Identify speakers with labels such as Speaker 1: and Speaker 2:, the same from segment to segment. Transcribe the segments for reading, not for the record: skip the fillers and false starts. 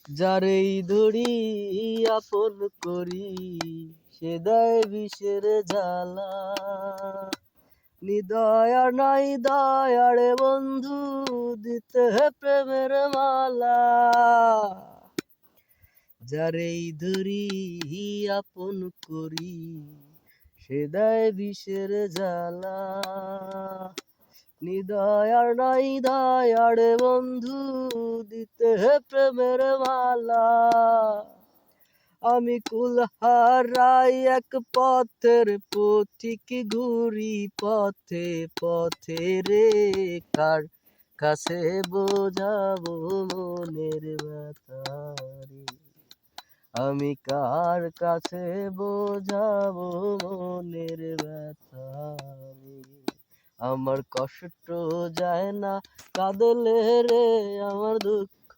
Speaker 1: যারেই ধরি আপন করি সে দেয় বিষের জ্বালা। নিদয়া নাই দয়ারে বন্ধু দিতে প্রেমের মালা। যারেই ধরি আপন করি সে দেয় বিষের জ্বালা। নিদয়ার নাই দয়ারে বন্ধু দিতে প্রেমের মালা। আমি কুলহারাই এক পথের পথিক ঘুরি পথে পথে রে, কার কাছে বোঝাবো মনের ব্যথা রে। আমি কার কাছে বোঝাবো মনের ব্যথা রে। আমার কষ্ট যায় না কাঁদলে রে, আমার দুঃখ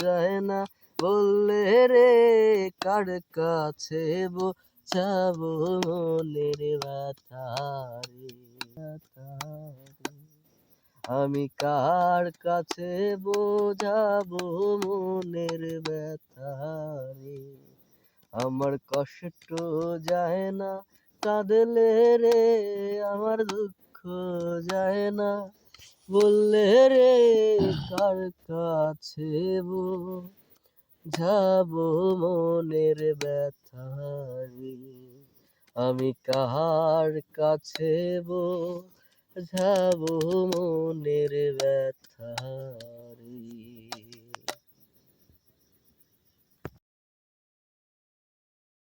Speaker 1: যায় না বললে রে, কার কাছে বোঝাবো মনের ব্যথা রে। আমি কার কাছে বোঝাবো মনের ব্যথা রে। আমার কষ্ট যায় না কাঁদলে রে, আমার দুঃখ যায় না বললে রে, কার কাছে বোঝাবো মনের ব্যথা রে। আমি কার কাছে বোঝাবো মনের ব্যথা রে।